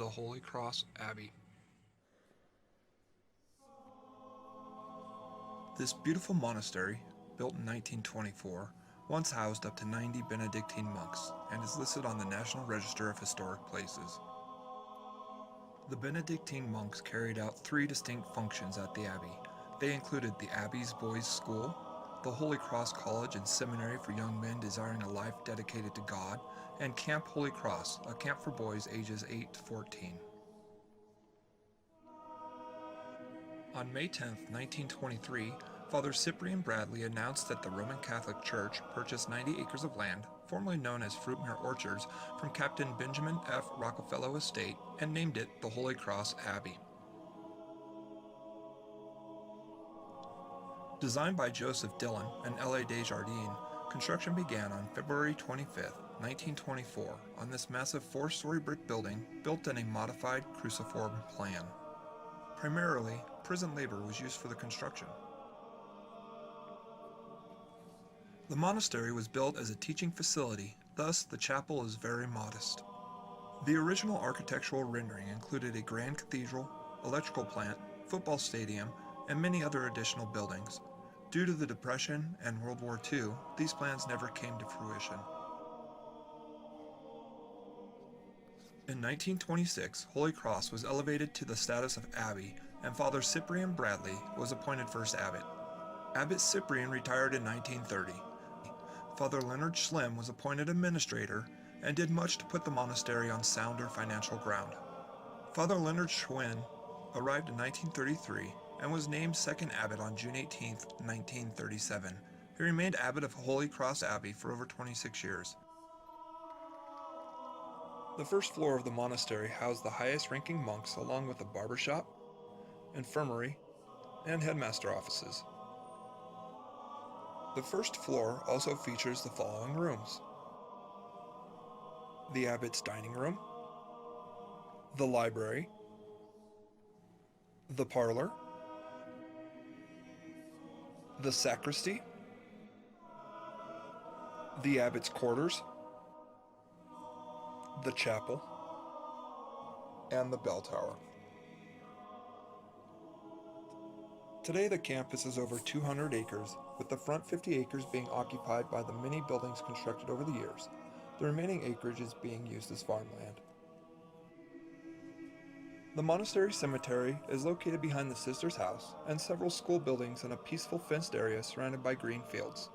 the Holy Cross Abbey. This beautiful monastery, built in 1924, once housed up to 90 Benedictine monks and is listed on the National Register of Historic Places. The Benedictine monks carried out three distinct functions at the Abbey. They included the Abbey's Boys' School, the Holy Cross College and Seminary for young men desiring a life dedicated to God, and Camp Holy Cross, a camp for boys ages 8 to 14. On May 10, 1923, Father Cyprian Bradley announced that the Roman Catholic Church purchased 90 acres of land, formerly known as Fruitmere Orchards, from Captain Benjamin F. Rockefeller Estate and named it the Holy Cross Abbey. Designed by Joseph Dillon and L.A. Desjardins, construction began on February 25, 1924, on this massive four-story brick building built in a modified cruciform plan. Primarily, prison labor was used for the construction. The monastery was built as a teaching facility, thus the chapel is very modest. The original architectural rendering included a grand cathedral, electrical plant, football stadium, and many other additional buildings. Due to the Depression and World War II, these plans never came to fruition. In 1926, Holy Cross was elevated to the status of abbey, and Father Cyprian Bradley was appointed first abbot. Abbot Cyprian retired in 1930. Father Leonard Schlimm was appointed administrator and did much to put the monastery on sounder financial ground. Father Leonard Schwinn arrived in 1933 and was named second abbot on June 18, 1937. He remained abbot of Holy Cross Abbey for over 26 years. The first floor of the monastery housed the highest-ranking monks along with a barbershop, infirmary, and headmaster offices. The first floor also features the following rooms: the abbot's dining room, the library, the parlor, the sacristy, the abbot's quarters, the chapel, and the bell tower. Today the campus is over 200 acres, with the front 50 acres being occupied by the many buildings constructed over the years. The remaining acreage is being used as farmland. The monastery cemetery is located behind the sister's house and several school buildings in a peaceful fenced area surrounded by green fields.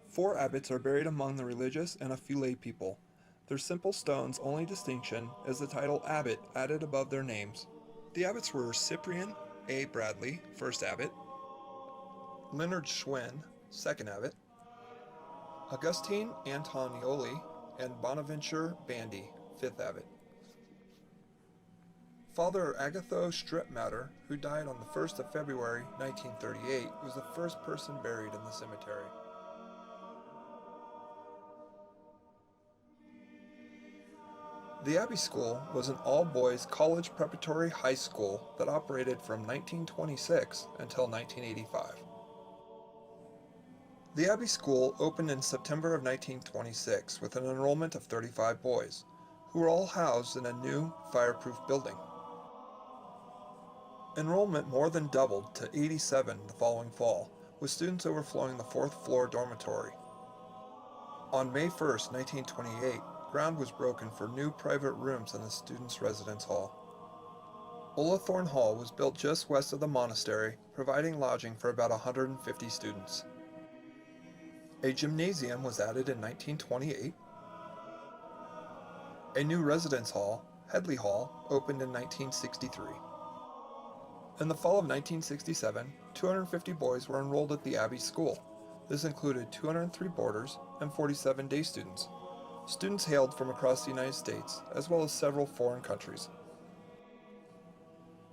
4 abbots are buried among the religious and a few lay people. Their simple stone's only distinction is the title abbot added above their names. The abbots were Cyprian A. Bradley, first abbot, Leonard Schwinn, second abbot, Augustine Antonioli, and Bonaventure Bandy, fifth abbot. Father Agatho Strittmatter, who died on the 1st of February 1938, was the first person buried in the cemetery. The Abbey School was an all-boys college preparatory high school that operated from 1926 until 1985. The Abbey School opened in September of 1926 with an enrollment of 35 boys, who were all housed in a new, fireproof building. Enrollment more than doubled to 87 the following fall, with students overflowing the 4th floor dormitory. On May 1, 1928, ground was broken for new private rooms in the students' residence hall. Olathorn Hall was built just west of the monastery, providing lodging for about 150 students. A gymnasium was added in 1928. A new residence hall, Headley Hall, opened in 1963. In the fall of 1967, 250 boys were enrolled at the Abbey School. This included 203 boarders and 47 day students. Students hailed from across the United States, as well as several foreign countries.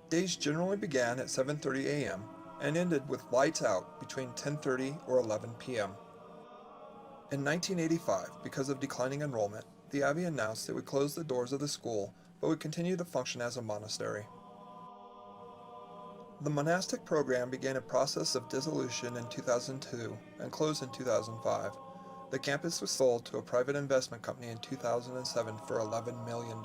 Days generally began at 7:30 a.m. and ended with lights out between 10:30 or 11 p.m. In 1985, because of declining enrollment, the Abbey announced it would close the doors of the school, but would continue to function as a monastery. The monastic program began a process of dissolution in 2002 and closed in 2005. The campus was sold to a private investment company in 2007 for $11 million.